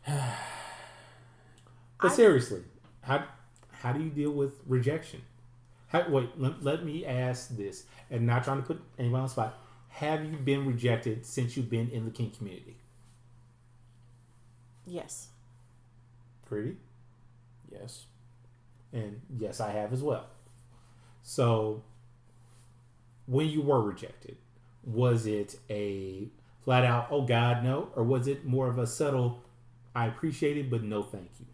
But seriously, how do you deal with rejection? Let me ask this, and not trying to put anyone on the spot. Have you been rejected since you've been in the kink community? Yes. Greedy? Yes. And yes, I have as well. So, when you were rejected, was it a flat out, oh God, no? Or was it more of a subtle, I appreciate it, but no thank you?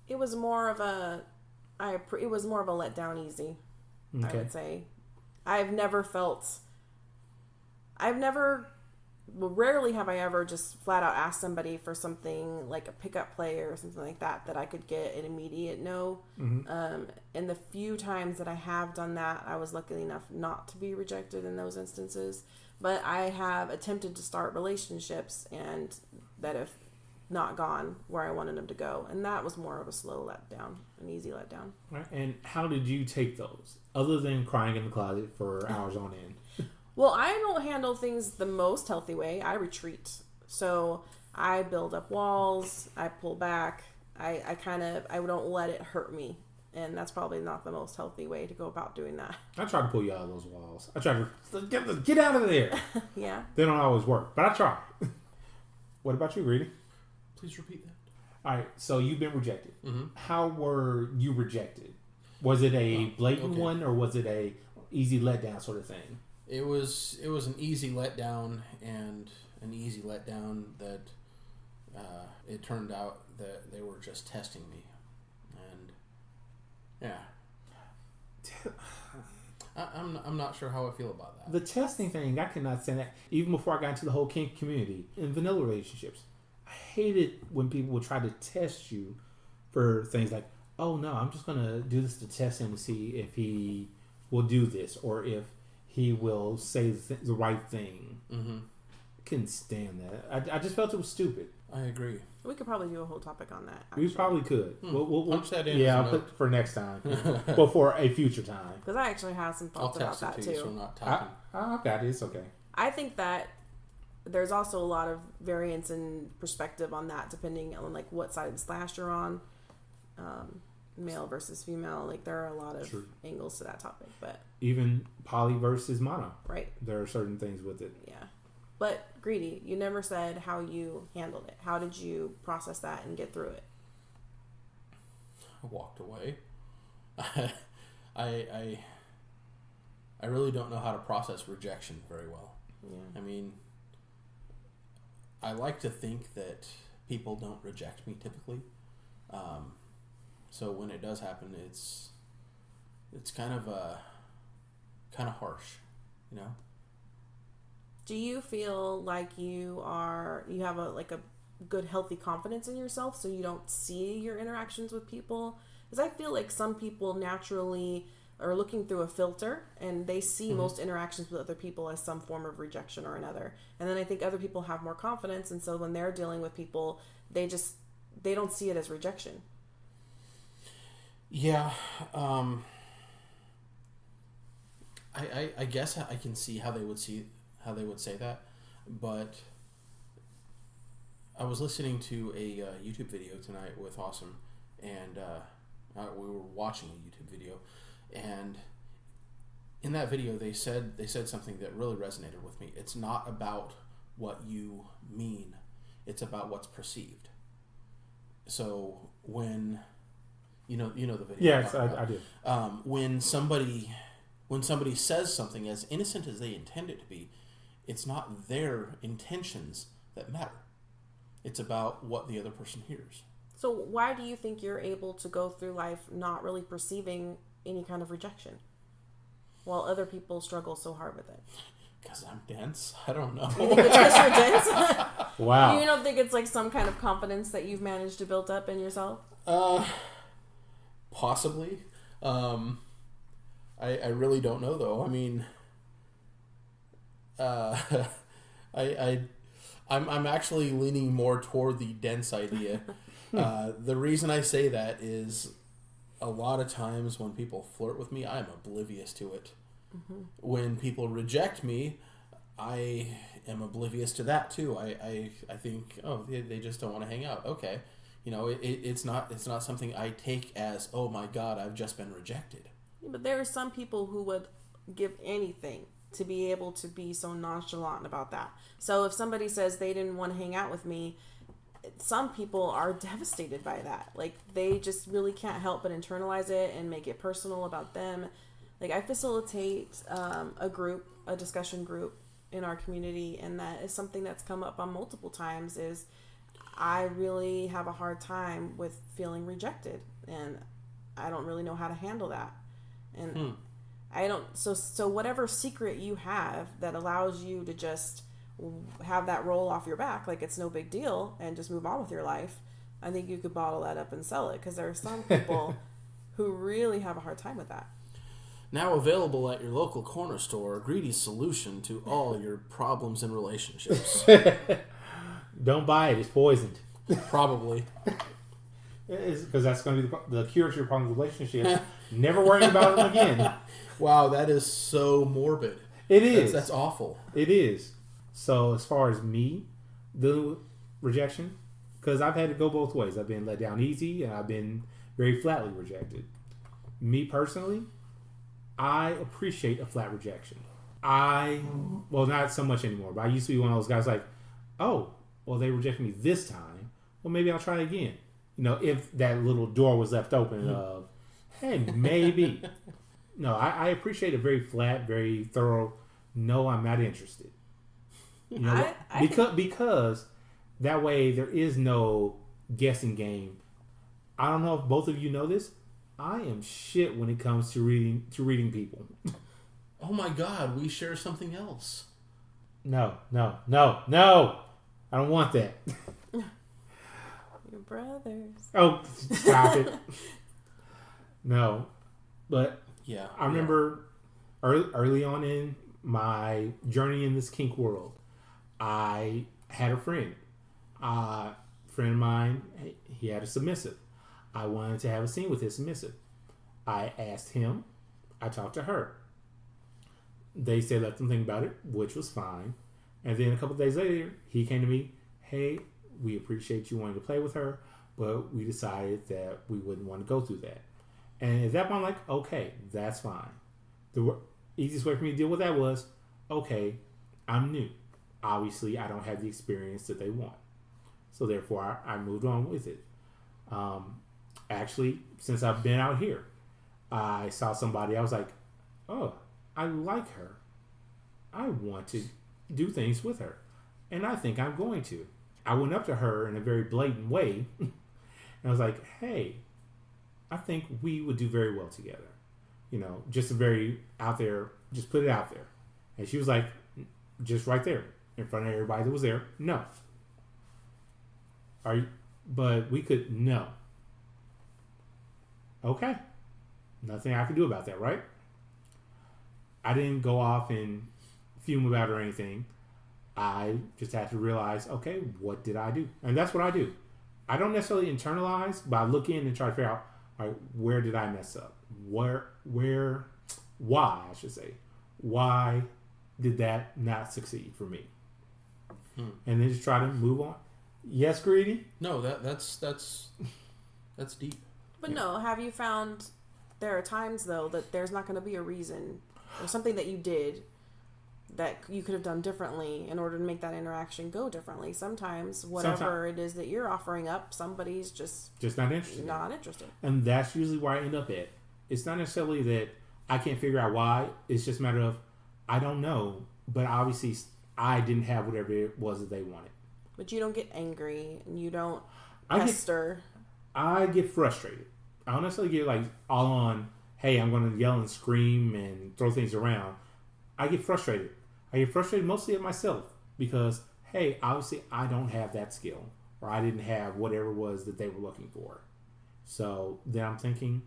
It was more of a letdown easy, okay. I would say. Rarely have I ever just flat out asked somebody for something like a pickup play or something like that I could get an immediate no. Mm-hmm. And the few times that I have done that, I was lucky enough not to be rejected in those instances. But I have attempted to start relationships and that have not gone where I wanted them to go. And that was more of a slow letdown, an easy letdown. Right. And how did you take those? Other than crying in the closet for hours on end. Well, I don't handle things the most healthy way. I retreat. So I build up walls. I pull back. I don't let it hurt me And that's probably not the most healthy way to go about doing that. I try to pull you out of those walls. I try to get out of there. Yeah. They don't always work, but I try. What about you, Greedy? Please repeat that. All right, so you've been rejected. Mm-hmm. How were you rejected? Was it a blatant one, or was it a easy letdown sort of thing? It was an easy letdown, and an easy letdown that it turned out that they were just testing me, and yeah, I'm not sure how I feel about that. The testing thing, I cannot say that. Even before I got into the whole kink community in vanilla relationships, I hated when people would try to test you for things like, oh no, I'm just gonna do this to test him to see if he will do this or if he will say the right thing. Mm-hmm. Couldn't stand that. I just felt it was stupid. I agree. We could probably do a whole topic on that. Actually. We probably could. We'll Punch that in. yeah, I'll put for next time. But for a future time. Because I actually have some I'll thoughts about text it that to you too. so I'm not talking. I've got it. It's okay. I think that there's also a lot of variance in perspective on that, depending on like what side of the slash you're on, male versus female. Like there are a lot of angles to that topic, but Even poly versus mono. right, There are certain things with it. yeah. But Greedy, you never said how you handled it. How did you process that and get through it? I walked away. I really don't know how to process rejection very well. Yeah. I mean, I like to think that people don't reject me typically. So when it does happen, it's kind of harsh, you know. Do you feel like you have a good healthy confidence in yourself, so you don't see your interactions with people? Because I feel like some people naturally are looking through a filter and they see most interactions with other people as some form of rejection or another. And then I think other people have more confidence, and so when they're dealing with people, they don't see it as rejection. Yeah, I guess I can see how they would say that, but I was listening to a YouTube video tonight with Awesome, and we were watching a YouTube video, and in that video they said something that really resonated with me. It's not about what you mean, it's about what's perceived. So when you know the video. Yes, I do. When somebody says something as innocent as they intend it to be, it's not their intentions that matter. It's about what the other person hears. So why do you think you're able to go through life not really perceiving any kind of rejection, while other people struggle so hard with it? Because I'm dense. I don't know. You think it's because you're dense? Wow. You don't think it's like some kind of confidence that you've managed to build up in yourself? Possibly. I really don't know though. I mean, I'm actually leaning more toward the dense idea. The reason I say that is a lot of times when people flirt with me, I'm oblivious to it. Mm-hmm. When people reject me, I am oblivious to that too. I think, oh, they just don't want to hang out. Okay. You know, it's not something I take as, oh my God, I've just been rejected. But there are some people who would give anything to be able to be so nonchalant about that. So if somebody says they didn't want to hang out with me, some people are devastated by that. Like they just really can't help but internalize it and make it personal about them. Like I facilitate a discussion group in our community, and that is something that's come up on multiple times is I really have a hard time with feeling rejected, and I don't really know how to handle that. And I don't, so whatever secret you have that allows you to just have that roll off your back, like it's no big deal, and just move on with your life, I think you could bottle that up and sell it, because there are some people who really have a hard time with that. Now available at your local corner store, Greedy's solution to all your problems in relationships. Don't buy it. It's poisoned. Probably. Because that's going to be the cure to your problem with relationships. Never worrying about them again. Wow, that is so morbid. It is. That's awful. It is. So as far as me, the rejection, because I've had to go both ways. I've been let down easy, and I've been very flatly rejected. Me personally, I appreciate a flat rejection. Well, not so much anymore, but I used to be one of those guys like, oh, well, they rejected me this time. Well, maybe I'll try again. If that little door was left open of, hey, maybe. No, I appreciate a very flat, very thorough, no, I'm not interested. Because that way there is no guessing game. I don't know if both of you know this. I am shit when it comes to reading people. Oh my God, we share something else. No. I don't want that. Your brothers. Oh, stop it. No. But yeah, I remember early on in my journey in this kink world, I had a friend. A friend of mine, he had a submissive. I wanted to have a scene with his submissive. I asked him. I talked to her. They said let them think about it, which was fine. And then a couple of days later, he came to me. Hey, we appreciate you wanting to play with her, but we decided that we wouldn't want to go through that. And at that point, I'm like, okay, that's fine. The easiest way for me to deal with that was, okay, I'm new. Obviously, I don't have the experience that they want. So therefore, I moved on with it. Actually, since I've been out here, I saw somebody, I was like, oh, I like her. I want to do things with her. And I think I'm going to. I went up to her in a very blatant way. And I was like, hey, I think we would do very well together. Just a very out there, just put it out there. And she was like, just right there, in front of everybody that was there, no. But we could, no. Okay. Nothing I can do about that, right? I didn't go off and fume about it or anything. I just had to realize, okay, what did I do? And that's what I do. I don't necessarily internalize, but I look in and try to figure out, all right, where did I mess up? Why, I should say. Why did that not succeed for me? And then just try to move on. Yes, Greedy? No, that's deep. But no, have you found there are times though that there's not going to be a reason or something that you did that you could have done differently in order to make that interaction go differently? Sometimes whatever it is that you're offering up, somebody's just not interested. Not interested. And that's usually where I end up at. It's not necessarily that I can't figure out why. It's just a matter of I don't know, but obviously I didn't have whatever it was that they wanted. But you don't get angry and you don't pester. I get frustrated. I don't necessarily get like all on, hey, I'm going to yell and scream and throw things around. I get frustrated. I get frustrated mostly at myself because, hey, obviously I don't have that skill or I didn't have whatever it was that they were looking for. So then I'm thinking,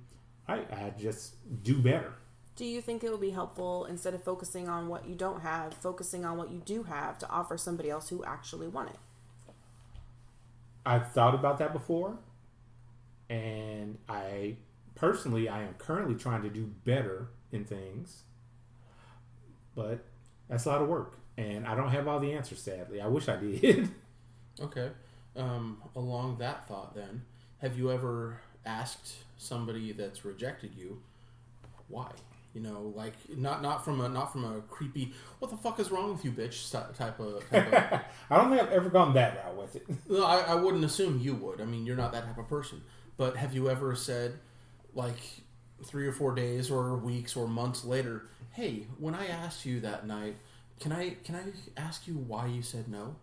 I just do better. Do you think it would be helpful, instead of focusing on what you don't have, focusing on what you do have to offer somebody else who actually want it? I've thought about that before, and I am currently trying to do better in things, but that's a lot of work, and I don't have all the answers, sadly. I wish I did. Okay. Along that thought then, have you ever asked somebody that's rejected you why? Like not from a creepy "what the fuck is wrong with you, bitch" type of I don't think I've ever gone that route with it. Well, I wouldn't assume you would. I mean, you're not that type of person. But have you ever said, like 3 or 4 days or weeks or months later, hey, when I asked you that night, can I ask you why you said no?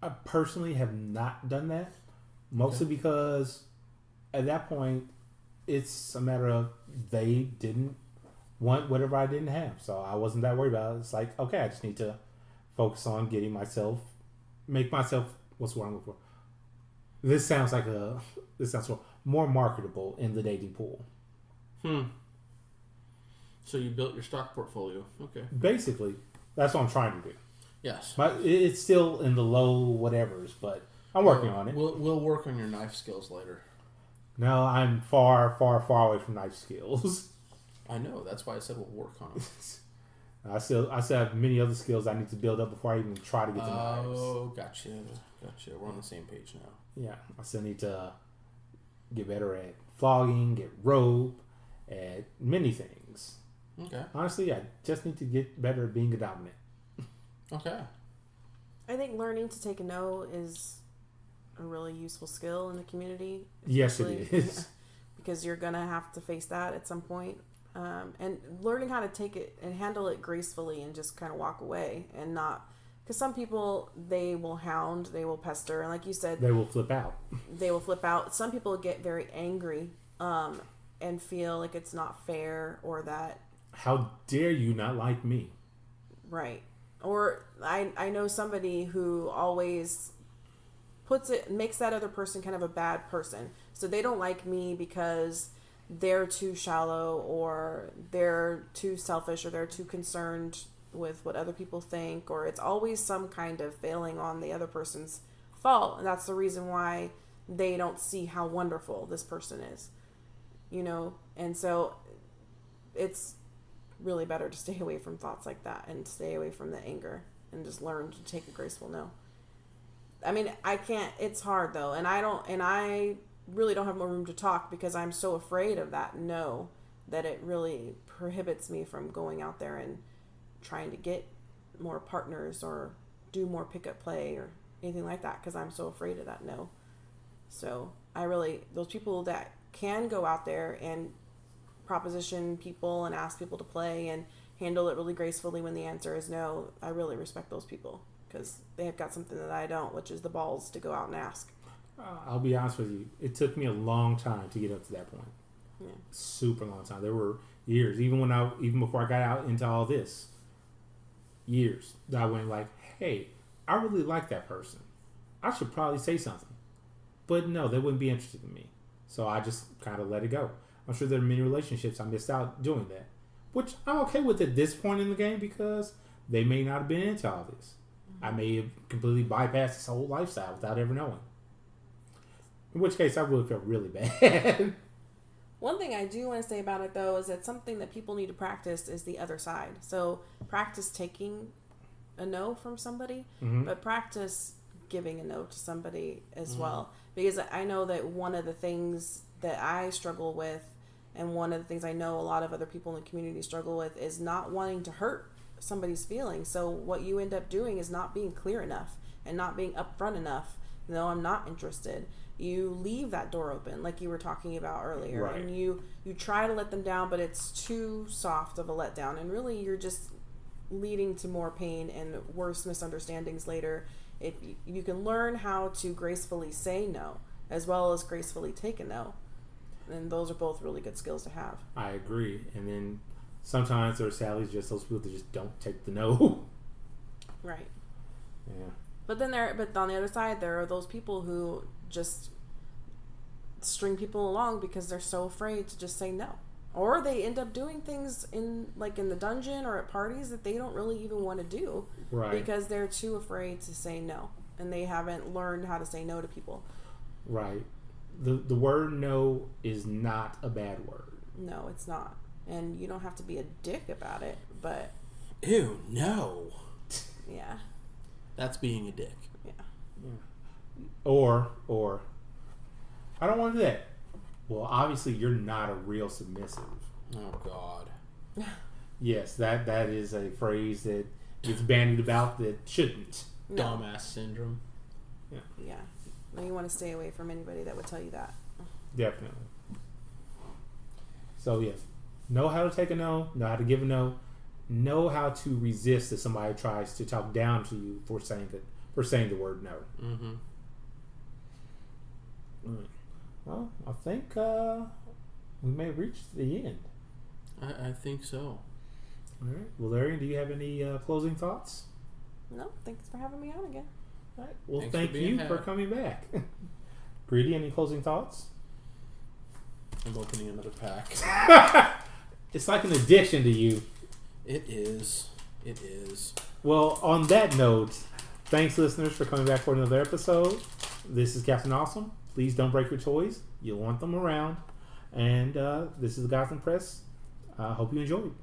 I personally have not done that, mostly because at that point it's a matter of they didn't want whatever I didn't have, so I wasn't that worried about it. It's like, okay, I just need to focus on make myself what's what I'm looking for. This sounds more marketable in the dating pool. So you built your stock portfolio. Okay. Basically, that's what I'm trying to do. Yes. But it's still in the low whatevers, but I'm working on it. We'll work on your knife skills later. No, I'm far, far, far away from knife skills. I know. That's why I said we'll work on them. I still have many other skills I need to build up before I even try to get to knives. Oh, gotcha. We're on the same page now. Yeah, I still need to get better at flogging, get rope, at many things. Okay. Honestly, I just need to get better at being a dominant. Okay. I think learning to take a no is a really useful skill in the community. Yes, it especially- is. because you're gonna have to face that at some point. And learning how to take it and handle it gracefully and just kind of walk away and not, because some people, they will hound, they will pester, and like you said, They will flip out. they will flip out. Some people get very angry and feel like it's not fair, or that, How dare you not like me? right. Or I know somebody who always makes that other person kind of a bad person. So they don't like me because they're too shallow, or they're too selfish, or they're too concerned with what other people think, or it's always some kind of failing on the other person's fault. And that's the reason why they don't see how wonderful this person is, you know? And so it's really better to stay away from thoughts like that and stay away from the anger and just learn to take a graceful no. I mean, I can't, it's hard though. And I really don't have more room to talk because I'm so afraid of that no, that it really prohibits me from going out there and trying to get more partners or do more pickup play or anything like that, because I'm so afraid of that no. So those people that can go out there and proposition people and ask people to play and handle it really gracefully when the answer is no, I really respect those people, because they have got something that I don't, which is the balls to go out and ask. I'll be honest with you. It took me a long time to get up to that point. Yeah. Super long time. There were years, even before I got out into all this, years that I went like, hey, I really like that person. I should probably say something. But no, they wouldn't be interested in me. So I just kind of let it go. I'm sure there are many relationships I missed out doing that, which I'm okay with at this point in the game, because they may not have been into all this. Mm-hmm. I may have completely bypassed this whole lifestyle without ever knowing. In which case, I would feel really bad. One thing I do want to say about it, though, is that something that people need to practice is the other side. So practice taking a no from somebody, Mm-hmm. but practice giving a no to somebody as well. Because I know that one of the things that I struggle with, and one of the things I know a lot of other people in the community struggle with, is not wanting to hurt somebody's feelings. So what you end up doing is not being clear enough and not being upfront enough. No, I'm not interested. You leave that door open, like you were talking about earlier, right. and you try to let them down, but it's too soft of a letdown, and really you're just leading to more pain and worse misunderstandings later. If you can learn how to gracefully say no as well as gracefully take a no, and those are both really good skills to have. I agree. And then sometimes there are sadly just those people that just don't take the no. Right. Yeah. But on the other side, there are those people who just string people along because they're so afraid to just say no, or they end up doing things in the dungeon or at parties that they don't really even want to do, Right. because they're too afraid to say no, and they haven't learned how to say no to people. Right. The word no is not a bad word. No, it's not, and you don't have to be a dick about it, but Ew, no. yeah. That's being a dick. Yeah. Or I don't want to do that. Well, obviously you're not a real submissive. Oh, God. Yes, that is a phrase that gets bandied about that shouldn't. No. Dumbass syndrome. Yeah. No, you want to stay away from anybody that would tell you that. Definitely. So yes, know how to take a no, know how to give a no, know how to resist if somebody tries to talk down to you for saying the word no. Mm-hmm. Well, I think we may reach the end. I think so. All right. Well, Larry, do you have any closing thoughts? No, thanks for having me on again. All right. Well, Thanks for thank being you here. for coming back. Greedy, any closing thoughts? I'm opening another pack. It's like an addiction to you. It is. It is. Well, on that note, thanks, listeners, for coming back for another episode. This is Captain Awesome. Please don't break your toys. You'll want them around. And this is the Gotham Press. I hope you enjoyed.